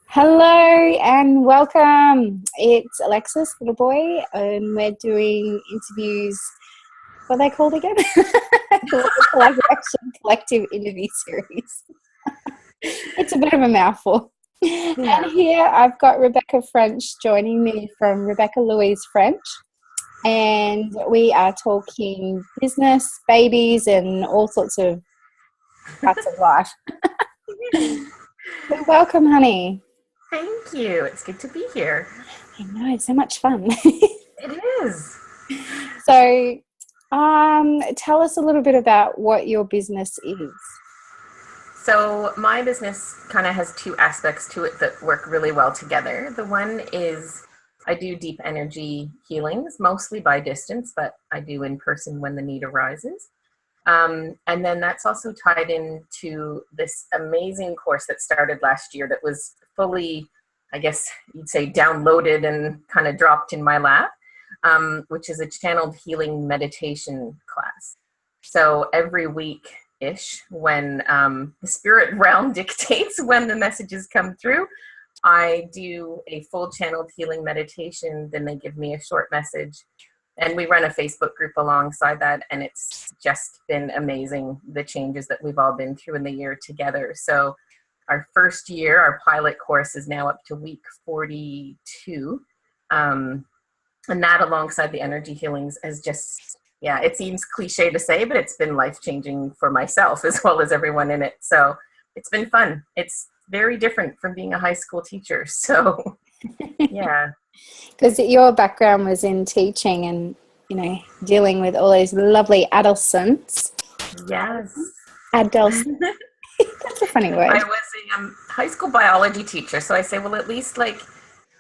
Hello and welcome. It's Alexis, little boy, and we're doing interviews. What are they called again? The Collaboration Collective Interview Series. It's a bit of a mouthful. Yeah. And here I've got Rebecca French joining me from Rebecca Louise French. And we are talking business, babies, and all sorts of parts of life. So welcome, honey. Thank you. It's good to be here. I know, it's so much fun. It is. So, tell us a little bit about what your business is. So my business kind of has two aspects to it that work really well together. The one is I do deep energy healings, mostly by distance, but I do in person when the need arises. And then that's also tied into this amazing course that started last year that was fully, I guess you'd say, downloaded and kind of dropped in my lap, which is a channeled healing meditation class. So every week-ish, when the spirit realm dictates when the messages come through, I do a full channeled healing meditation. Then they give me a short message. And we run a Facebook group alongside that, and it's just been amazing, the changes that we've all been through in the year together. So our first year, our pilot course is now up to week 42. And that alongside the energy healings has just, yeah, it seems cliche to say, but it's been life-changing for myself as well as everyone in it. So it's been fun. It's very different from being a high school teacher. So, yeah. Because your background was in teaching and, dealing with all those lovely adolescents. Yes. Adolescents. That's a funny word. I was a high school biology teacher, so I say, well, at least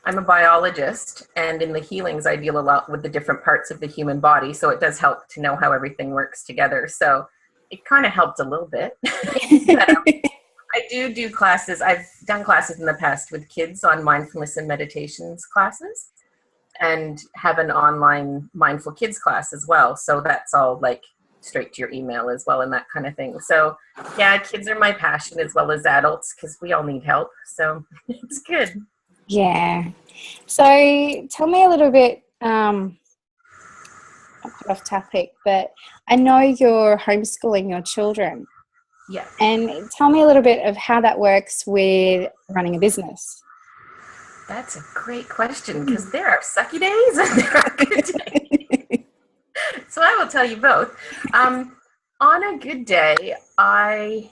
I'm a biologist, and in the healings I deal a lot with the different parts of the human body, so it does help to know how everything works together. So it kind of helped a little bit. But, I do classes. I've done classes in the past with kids on mindfulness and meditations classes, and have an online mindful kids class as well. So that's all straight to your email as well and that kind of thing. So yeah, kids are my passion as well as adults because we all need help. So it's good. Yeah. So tell me a little bit, I'm quite off topic, but I know you're homeschooling your children. Yeah. And tell me a little bit of how that works with running a business. That's a great question because there are sucky days and there are good days. So I will tell you both. On a good day, I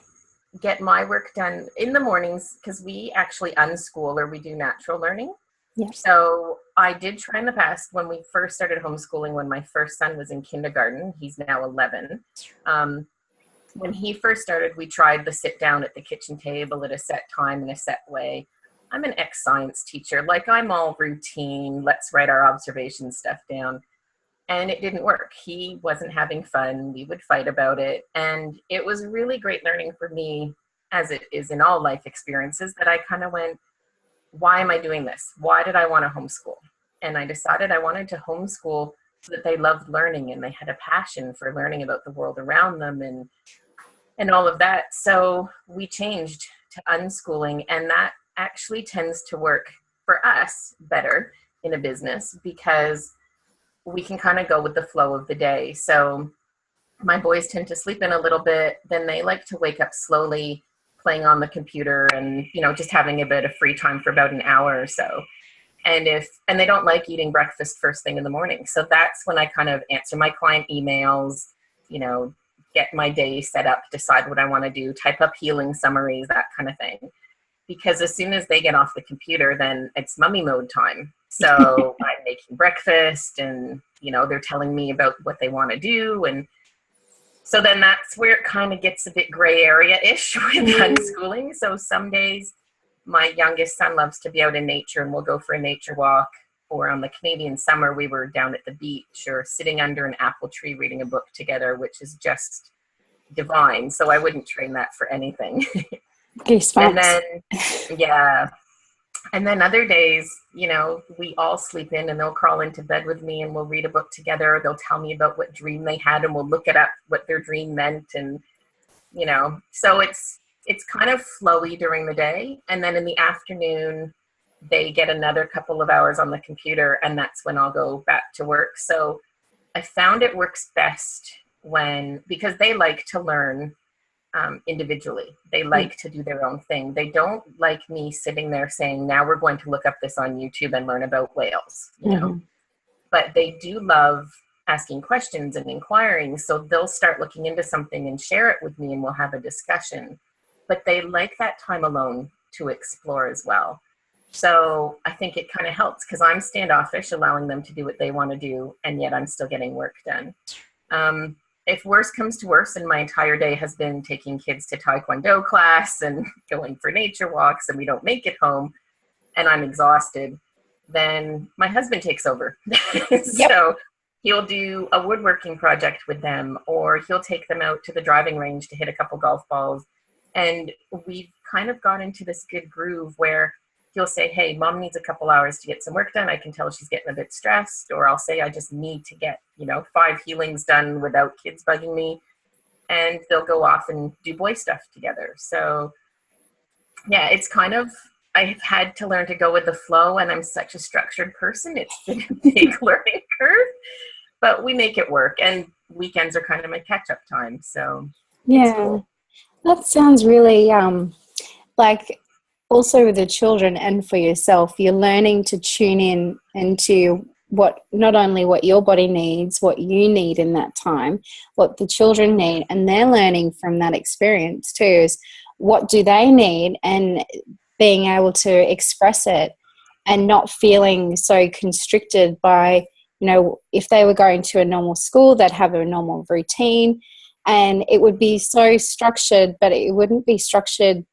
get my work done in the mornings because we actually unschool or we do natural learning. Yeah. So I did try in the past when we first started homeschooling, when my first son was in kindergarten. He's now 11. When he first started, we tried the sit down at the kitchen table at a set time in a set way. I'm an ex-science teacher. I'm all routine. Let's write our observation stuff down. And it didn't work. He wasn't having fun. We would fight about it. And it was really great learning for me, as it is in all life experiences, that I kind of went, why am I doing this? Why did I want to homeschool? And I decided I wanted to homeschool so that they loved learning and they had a passion for learning about the world around them and all of that. So we changed to unschooling, and that actually tends to work for us better in a business because we can kind of go with the flow of the day. So my boys tend to sleep in a little bit, then they like to wake up slowly, playing on the computer and, just having a bit of free time for about an hour or so. And they don't like eating breakfast first thing in the morning. So that's when I kind of answer my client emails, get my day set up, decide what I want to do, type up healing summaries, that kind of thing. Because as soon as they get off the computer, then it's mummy mode time. So I'm making breakfast and, they're telling me about what they want to do. And so then that's where it kind of gets a bit gray area-ish with unschooling. So some days my youngest son loves to be out in nature and we'll go for a nature walk. Or on the Canadian summer, we were down at the beach or sitting under an apple tree reading a book together, which is just divine. So I wouldn't trade that for anything. And then, yeah. And then other days, we all sleep in and they'll crawl into bed with me and we'll read a book together. They'll tell me about what dream they had and we'll look it up, what their dream meant. And, so it's kind of flowy during the day, and then in the afternoon they get another couple of hours on the computer, and that's when I'll go back to work. So I found it works best because they like to learn individually. They like to do their own thing. They don't like me sitting there saying, now we're going to look up this on YouTube and learn about whales, you know. But they do love asking questions and inquiring. So they'll start looking into something and share it with me, and we'll have a discussion. But they like that time alone to explore as well. So I think it kind of helps because I'm standoffish, allowing them to do what they want to do, and yet I'm still getting work done. If worse comes to worse and my entire day has been taking kids to Taekwondo class and going for nature walks and we don't make it home and I'm exhausted, then my husband takes over. So he'll do a woodworking project with them, or he'll take them out to the driving range to hit a couple golf balls. And we've kind of got into this good groove where he'll say, hey, mom needs a couple hours to get some work done. I can tell she's getting a bit stressed. Or I'll say, I just need to get, 5 healings done without kids bugging me. And they'll go off and do boy stuff together. So yeah, it's kind of, I've had to learn to go with the flow, and I'm such a structured person. It's been a big learning curve, but we make it work. And weekends are kind of my catch-up time. So yeah, it's cool. That sounds really like also with the children and for yourself, you're learning to tune in into not only what your body needs, what you need in that time, what the children need, and they're learning from that experience too, is what do they need, and being able to express it and not feeling so constricted by, if they were going to a normal school, they'd have a normal routine and it would be so structured, but it wouldn't be structured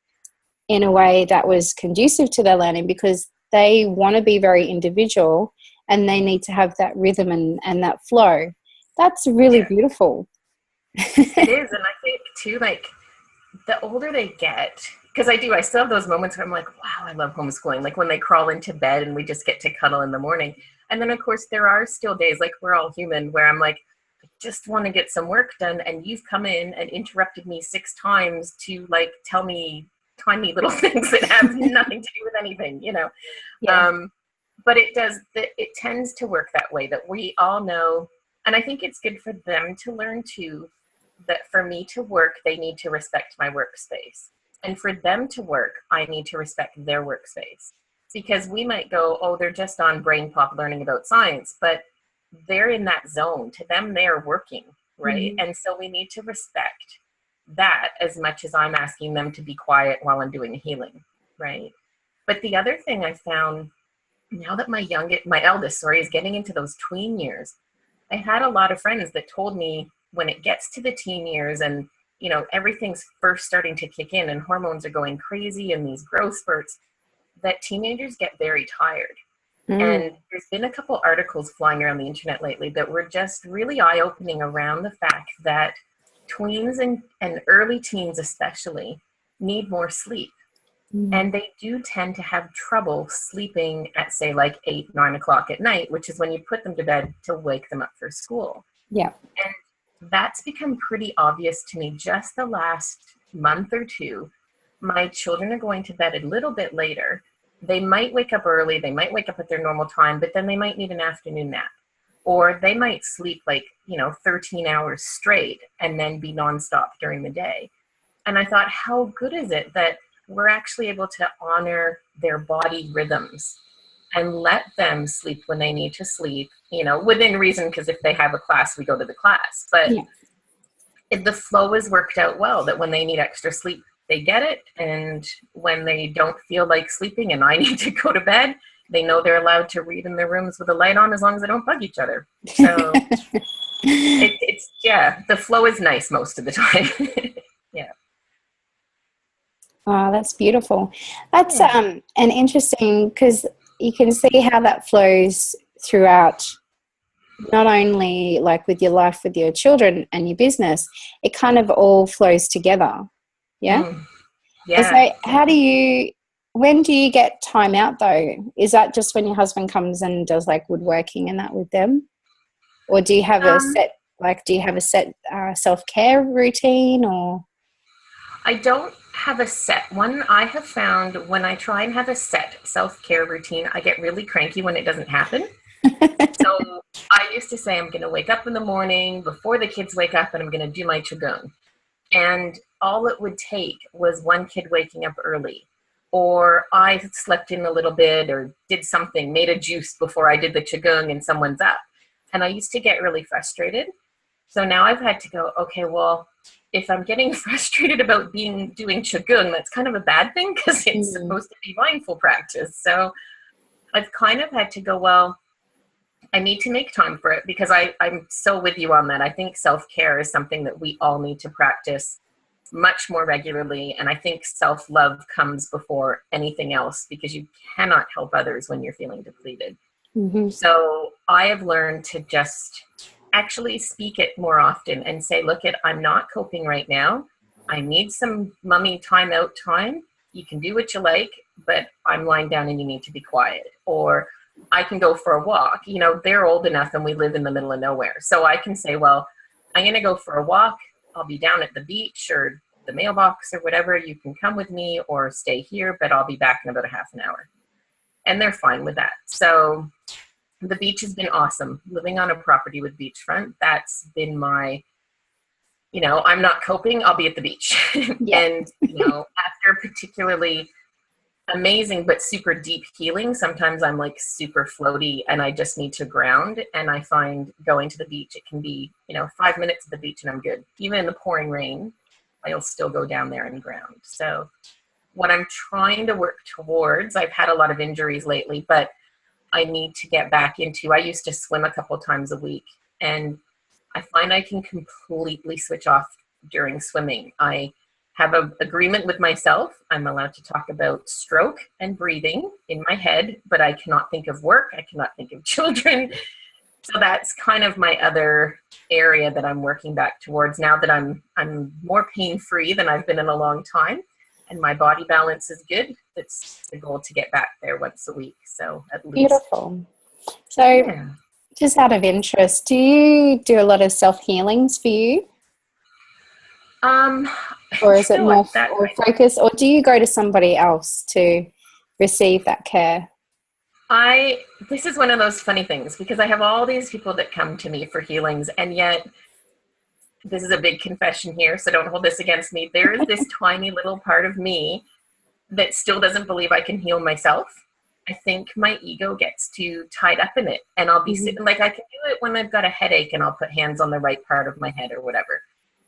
in a way that was conducive to their learning, because they want to be very individual and they need to have that rhythm and that flow. That's really beautiful. It is. And I think too, like the older they get, because I still have those moments where I'm like, wow, I love homeschooling. Like when they crawl into bed and we just get to cuddle in the morning. And then of course there are still days, like we're all human, where I'm like, I just want to get some work done. And you've come in and interrupted me 6 times to like tell me tiny little things that have nothing to do with anything, but it tends to work that way, that we all know. And I think it's good for them to learn too, that for me to work, they need to respect my workspace. And for them to work, I need to respect their workspace. Because we might go, oh, they're just on brain pop learning about science, but they're in that zone. To them, they're working, right? And so we need to respect that as much as I'm asking them to be quiet while I'm doing a healing, right? But the other thing I found, now that my eldest, is getting into those tween years, I had a lot of friends that told me when it gets to the teen years and, everything's first starting to kick in and hormones are going crazy and these growth spurts, that teenagers get very tired. And there's been a couple articles flying around the internet lately that were just really eye-opening around the fact that tweens and early teens especially need more sleep. And they do tend to have trouble sleeping at, say, like 8, 9 o'clock at night, which is when you put them to bed to wake them up for school. Yeah. And that's become pretty obvious to me just the last month or two. My children are going to bed a little bit later. They might wake up early. They might wake up at their normal time, but then they might need an afternoon nap. Or they might sleep 13 hours straight and then be nonstop during the day. And I thought, how good is it that we're actually able to honor their body rhythms and let them sleep when they need to sleep, within reason, because if they have a class, we go to the class. But the flow has worked out well, that when they need extra sleep, they get it. And when they don't feel like sleeping and I need to go to bed, they know they're allowed to read in their rooms with a light on as long as they don't bug each other. So the flow is nice most of the time. Oh, that's beautiful. That's an interesting, because you can see how that flows throughout, not only like with your life with your children and your business, it kind of all flows together. Yeah. So when do you get time out though? Is that just when your husband comes and does like woodworking and that with them? Or do you have a set self-care routine, or? I don't have a set one. I have found when I try and have a set self-care routine, I get really cranky when it doesn't happen. So I used to say I'm going to wake up in the morning before the kids wake up and I'm going to do my qigong. And all it would take was one kid waking up early, or I slept in a little bit or did something, made a juice before I did the qigong and someone's up. And I used to get really frustrated. So now I've had to go, okay, well, if I'm getting frustrated about doing qigong, that's kind of a bad thing because it's supposed to be mindful practice. So I've kind of had to go, well, I need to make time for it because I'm so with you on that. I think self-care is something that we all need to practice much more regularly. And I think self-love comes before anything else because you cannot help others when you're feeling depleted. Mm-hmm. So I have learned to just actually speak it more often and say, look, I'm not coping right now. I need some mummy time out time. You can do what you like, but I'm lying down and you need to be quiet. Or I can go for a walk. You know, they're old enough and we live in the middle of nowhere. So I can say, well, I'm going to go for a walk. I'll be down at the beach or the mailbox or whatever. You can come with me or stay here, but I'll be back in about a half an hour. And they're fine with that. So the beach has been awesome. Living on a property with beachfront, that's been my, you know, I'm not coping, I'll be at the beach. Yeah. And, you know, after particularly amazing but super deep healing, sometimes I'm like super floaty and I just need to ground. And I find going to the beach, it can be, you know, 5 minutes at the beach and I'm good. Even in the pouring rain, I'll still go down there and ground. So what I'm trying to work towards, I've had a lot of injuries lately, but I need to get back into, I used to swim a couple times a week and I find I can completely switch off during swimming. I have an agreement with myself. I'm allowed to talk about stroke and breathing in my head, but I cannot think of work. I cannot think of children. So that's kind of my other area that I'm working back towards now that I'm more pain-free than I've been in a long time. And my body balance is good. It's the goal to get back there once a week. So at least. Beautiful. So Yeah. just out of interest, do you do a lot of self-healings for you? Or is it more focused, or do you go to somebody else to receive that care? This is one of those funny things because I have all these people that come to me for healings, and yet this is a big confession here, so don't hold this against me. There is this tiny little part of me that still doesn't believe I can heal myself. I think my ego gets too tied up in it, and I'll be sitting, like I can do it when I've got a headache and I'll put hands on the right part of my head or whatever.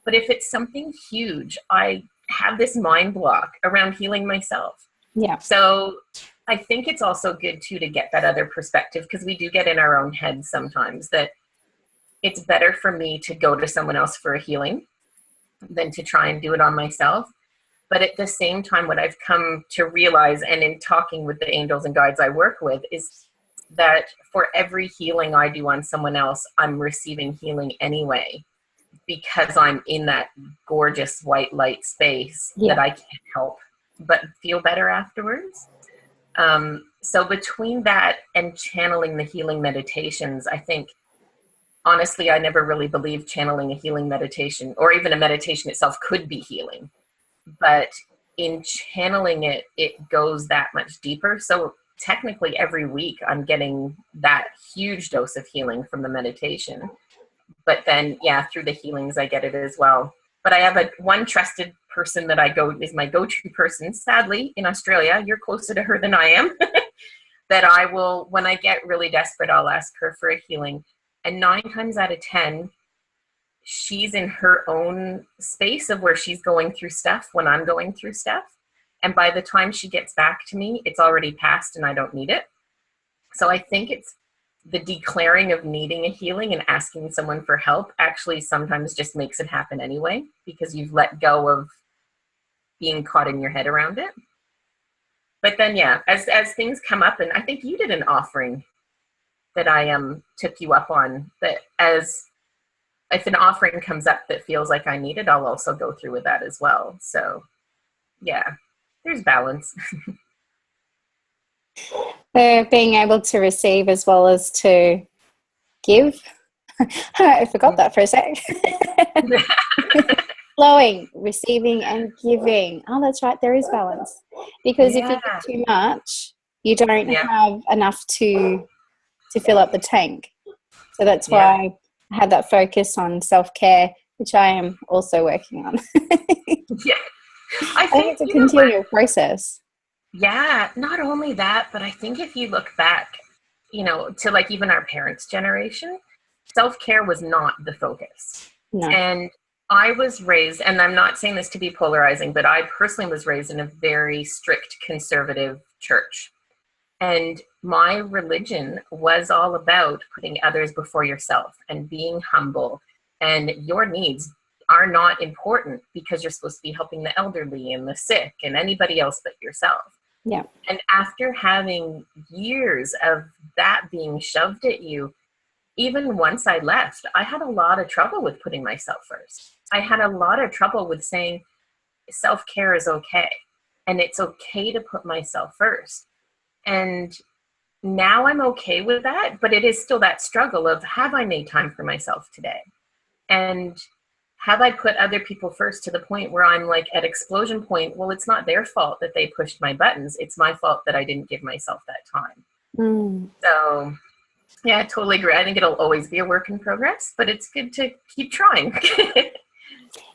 But if it's something huge, I have this mind block around healing myself. Yeah. So I think it's also good too to get that other perspective because we do get in our own heads sometimes that it's better for me to go to someone else for a healing than to try and do it on myself. But at the same time, what I've come to realize, and in talking with the angels and guides I work with, is that for every healing I do on someone else, I'm receiving healing anyway, because I'm in that gorgeous white light space that I can't help but feel better afterwards. So between that and channeling the healing meditations, I think, honestly, I never really believed channeling a healing meditation or even a meditation itself could be healing. But in channeling it, it goes that much deeper. So technically every week I'm getting that huge dose of healing from the meditation. But then, yeah, through the healings, I get it as well. But I have one trusted person that is my go-to person. Sadly, in Australia, you're closer to her than I am. That I will, when I get really desperate, I'll ask her for a healing. And 9 times out of 10, she's in her own space of where she's going through stuff when I'm going through stuff. And by the time she gets back to me, it's already passed and I don't need it. So I think it's the declaring of needing a healing and asking someone for help actually sometimes just makes it happen anyway, because you've let go of being caught in your head around it. But then, yeah, as things come up, and I think you did an offering that I took you up on, that if an offering comes up that feels like I need it, I'll also go through with that as well. So yeah, there's balance. Being able to receive as well as to give. I forgot that for a sec. flowing, receiving and giving. Oh, that's right. There is balance. Because if you Yeah. give too much, you don't Yeah. have enough to fill up the tank. So that's Yeah. why I had that focus on self-care, which I am also working on. Yeah. I I think think, it's a you know what? continual process. Yeah, not only that, but I think if you look back, to like even our parents' generation, self-care was not the focus. No. And I was raised, and I'm not saying this to be polarizing, but I personally was raised in a very strict conservative church. And my religion was all about putting others before yourself and being humble. And your needs are not important because you're supposed to be helping the elderly and the sick and anybody else but yourself. Yeah. And after having years of that being shoved at you, even once I left, I had a lot of trouble with putting myself first. I had a lot of trouble with saying self-care is okay. And it's okay to put myself first. And now I'm okay with that, but it is still that struggle of, have I made time for myself today? And have I put other people first to the point where I'm like at explosion point? Well, it's not their fault that they pushed my buttons. It's my fault that I didn't give myself that time. So yeah, I totally agree. I think it'll always be a work in progress, but it's good to keep trying.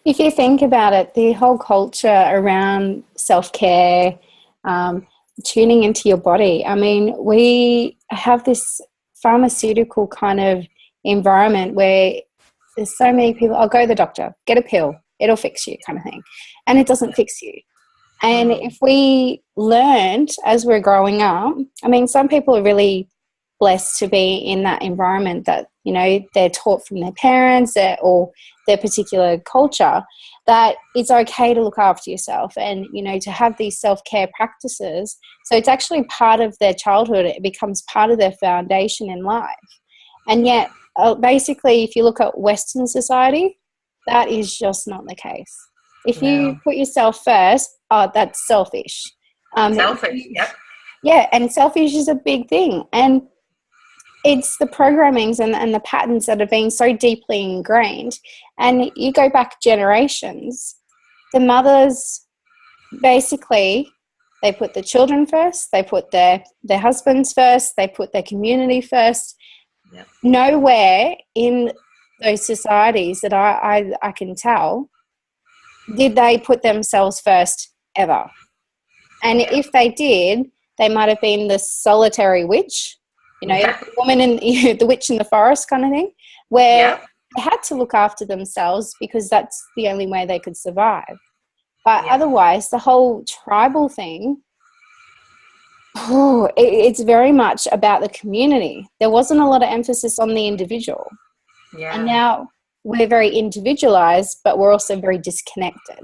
If you think about it, the whole culture around self-care, tuning into your body. I mean, we have this pharmaceutical kind of environment where there's so many people, I'll go to the doctor, get a pill, it'll fix you kind of thing. And it doesn't fix you. And if we learned as we're growing up, I mean, some people are really blessed to be in that environment that, they're taught from their parents or their particular culture that it's okay to look after yourself and, to have these self-care practices. So it's actually part of their childhood. It becomes part of their foundation in life. And yet, basically, if you look at Western society, that is just not the case. If you put yourself first, that's selfish. Selfish, yep. Yeah, and selfish is a big thing. And it's the programmings and the patterns that have been so deeply ingrained. And you go back generations, the mothers basically, they put the children first, they put their husbands first, they put their community first. Yep. Nowhere in those societies that I can tell did they put themselves first ever. And if they did, they might have been the solitary witch, the woman in the witch in the forest kind of thing, where they had to look after themselves because that's the only way they could survive. But otherwise, the whole tribal thing, it's very much about the community. There wasn't a lot of emphasis on the individual. Yeah. And now we're very individualized, but we're also very disconnected.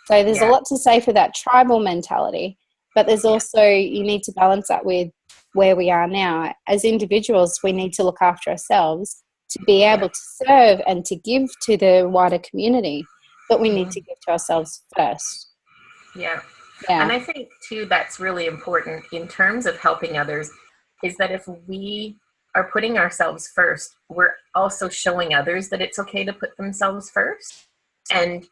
So there's a lot to say for that tribal mentality, but there's also, you need to balance that with where we are now. As individuals, we need to look after ourselves to be able to serve and to give to the wider community, but we need to give to ourselves first. Yeah. And I think too, that's really important in terms of helping others, is that if we are putting ourselves first, we're also showing others that it's okay to put themselves first. And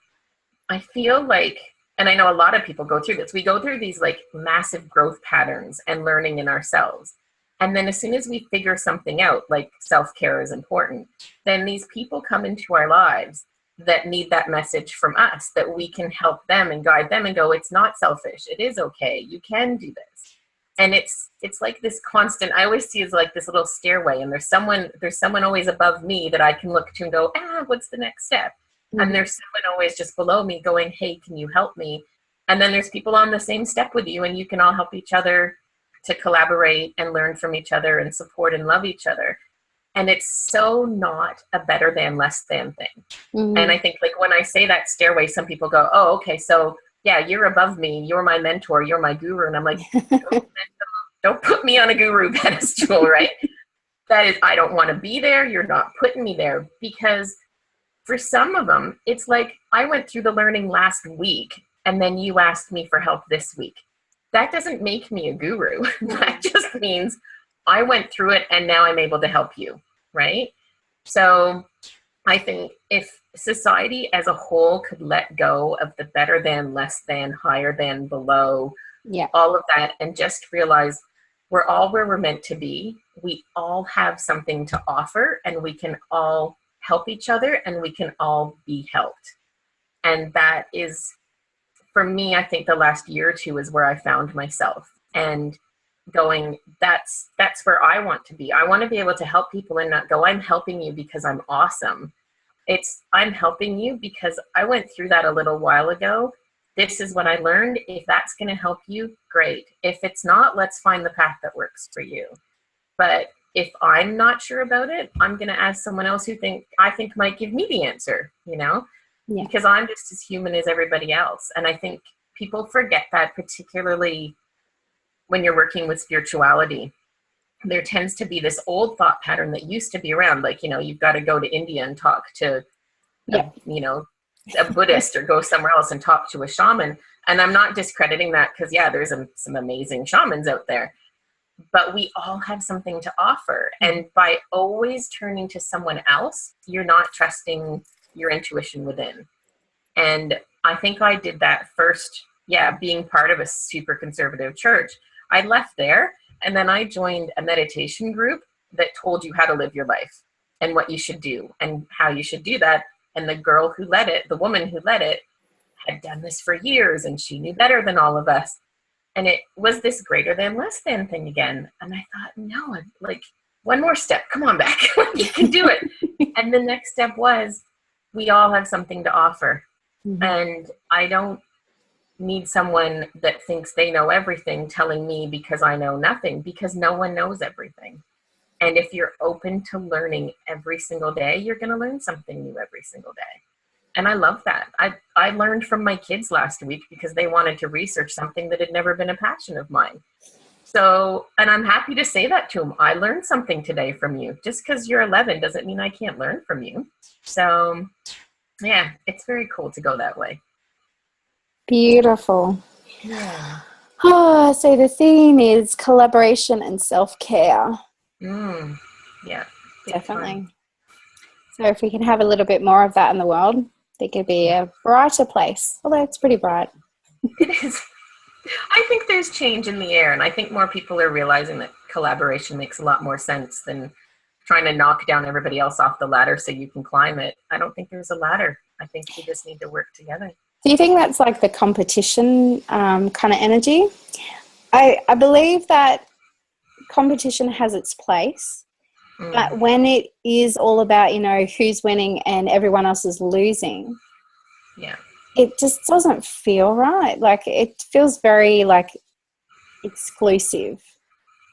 I feel like, and I know a lot of people go through this, we go through these like massive growth patterns and learning in ourselves. And then as soon as we figure something out, like self-care is important, then these people come into our lives that need that message from us, that we can help them and guide them and go, it's not selfish. It is okay. You can do this. And it's like this constant, I always see as like this little stairway, and there's someone always above me that I can look to and go, what's the next step? And there's someone always just below me going, hey, can you help me? And then there's people on the same step with you, and you can all help each other to collaborate and learn from each other and support and love each other. And it's so not a better than, less than thing. And I think like when I say that stairway, some people go, oh, okay, so yeah, you're above me. You're my mentor. You're my guru. And I'm like, don't put me on a guru pedestal, right? That is, I don't want to be there. You're not putting me there. Because for some of them, it's like, I went through the learning last week, and then you asked me for help this week. That doesn't make me a guru. That just means I went through it, and now I'm able to help you, right? So I think if society as a whole could let go of the better than, less than, higher than, below, Yeah. all of that, and just realize we're all where we're meant to be. We all have something to offer, and we can all help each other, and we can all be helped. And that is, for me, I think the last year or two is where I found myself and going, that's where I want to be. I want to be able to help people and not go, I'm helping you because I'm awesome. It's, I'm helping you because I went through that a little while ago. This is what I learned. If that's going to help you, great. If it's not, let's find the path that works for you. But if I'm not sure about it, I'm going to ask someone else who I think might give me the answer, Yeah. because I'm just as human as everybody else. And I think people forget that, particularly when you're working with spirituality. There tends to be this old thought pattern that used to be around, like, you've got to go to India and talk to Yeah. a Buddhist, or go somewhere else and talk to a shaman. And I'm not discrediting that, because there's some amazing shamans out there, but we all have something to offer. And by always turning to someone else, you're not trusting your intuition within. And I think I did that first, being part of a super conservative church. I left there, and then I joined a meditation group that told you how to live your life and what you should do and how you should do that. And the girl who led it, the woman who led it, had done this for years, and she knew better than all of us. And it was this greater than, less than thing again. And I thought, no, like, one more step, come on back. You can do it. And the next step was, we all have something to offer. Mm-hmm. And I don't need someone that thinks they know everything telling me because I know nothing, because no one knows everything. And if you're open to learning every single day, you're going to learn something new every single day. And I love that. I learned from my kids last week because they wanted to research something that had never been a passion of mine. So, and I'm happy to say that to them. I learned something today from you. Just because you're 11 doesn't mean I can't learn from you. So, yeah, it's very cool to go that way. Beautiful. Yeah. Oh, so the theme is collaboration and self-care. Yeah. Definitely. Time. So if we can have a little bit more of that in the world, it could be a brighter place. Although it's pretty bright. It is. I think there's change in the air, and I think more people are realizing that collaboration makes a lot more sense than trying to knock down everybody else off the ladder so you can climb it. I don't think there's a ladder. I think we just need to work together. Do you think that's like the competition kind of energy? I believe that competition has its place, but when it is all about, who's winning and everyone else is losing, it just doesn't feel right. Like, it feels very like exclusive.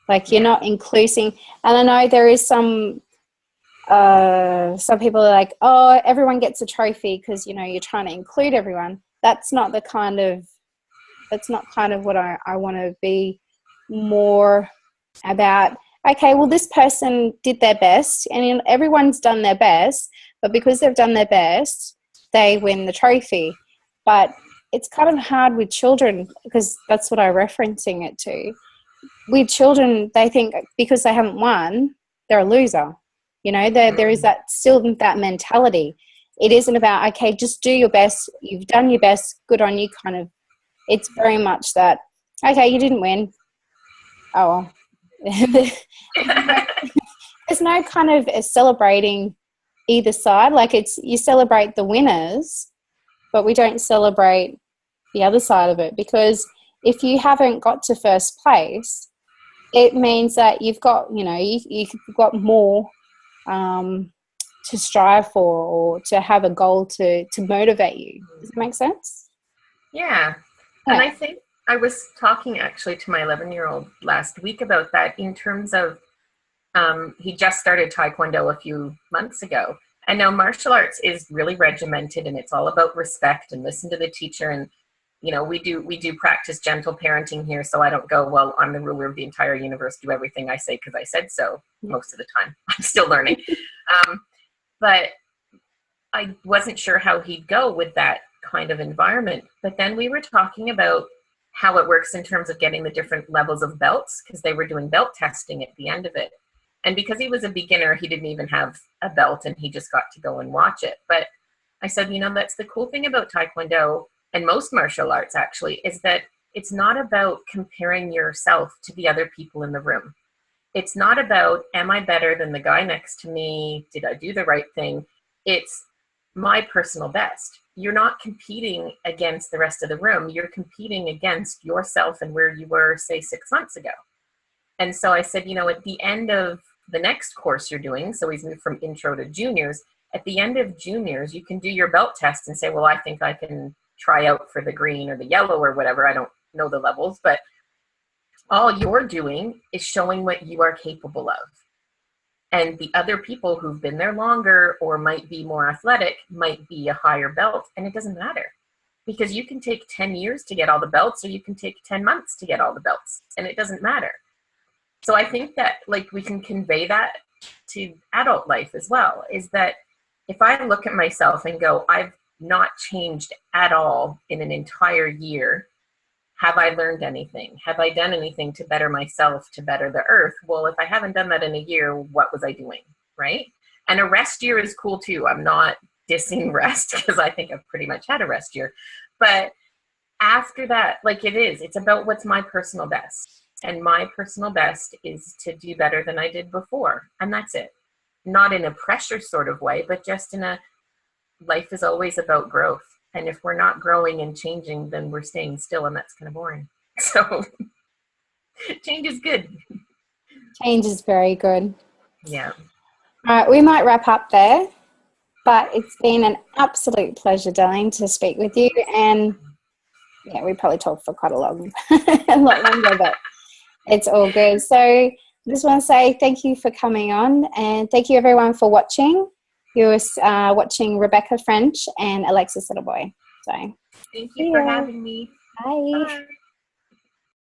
Like, you're not including. And I know there is some people are like, oh, everyone gets a trophy because, you're trying to include everyone. That's not kind of what I want to be more about. Okay, well, this person did their best, and everyone's done their best, but because they've done their best, they win the trophy. But it's kind of hard with children, because that's what I'm referencing it to. With children, they think because they haven't won, they're a loser. There is still that mentality. It isn't about, okay, just do your best. You've done your best. Good on you, kind of. It's very much that, okay, you didn't win. Oh, well. There's no kind of celebrating either side. Like, you celebrate the winners, but we don't celebrate the other side of it, because if you haven't got to first place, it means that you've got, you've got more to strive for, or to have a goal to motivate you. Does that make sense? Yeah. And I think I was talking actually to my 11-year-old last week about that, in terms of he just started Taekwondo a few months ago. And now martial arts is really regimented, and it's all about respect and listen to the teacher. And, we do practice gentle parenting here. So I don't go, well, I'm the ruler of the entire universe, do everything I say because I said so most of the time. I'm still learning. But I wasn't sure how he'd go with that kind of environment. But then we were talking about how it works in terms of getting the different levels of belts, because they were doing belt testing at the end of it. And because he was a beginner, he didn't even have a belt and he just got to go and watch it. But I said, you know, that's the cool thing about Taekwondo and most martial arts actually, is that it's not about comparing yourself to the other people in the room. It's not about, am I better than the guy next to me? Did I do the right thing? It's my personal best. You're not competing against the rest of the room. You're competing against yourself and where you were, say, 6 months ago. And so I said, you know, at the end of the next course you're doing, so he's moved from intro to juniors, at the end of juniors, you can do your belt test and say, well, I think I can try out for the green or the yellow or whatever. I don't know the levels, but all you're doing is showing what you are capable of. And the other people who've been there longer or might be more athletic might be a higher belt, and it doesn't matter. Because you can take 10 years to get all the belts, or you can take 10 months to get all the belts, and it doesn't matter. So I think that like we can convey that to adult life as well, is that if I look at myself and go, I've not changed at all in an entire year, have I learned anything? Have I done anything to better myself, to better the earth? Well, if I haven't done that in a year, what was I doing, right? And a rest year is cool too. I'm not dissing rest because I think I've pretty much had a rest year. But after that, like it's about what's my personal best. And my personal best is to do better than I did before. And that's it. Not in a pressure sort of way, but just in a life is always about growth. And if we're not growing and changing, then we're staying still, and that's kind of boring. So change is good. Change is very good. Yeah. All right, we might wrap up there, but it's been an absolute pleasure, darling, to speak with you. And yeah, we probably talked for quite a lot longer, but it's all good. So I just want to say thank you for coming on, and thank you everyone for watching. You were watching Rebecca French and Alexis Little Boy. So thank you for having me. Bye. Bye.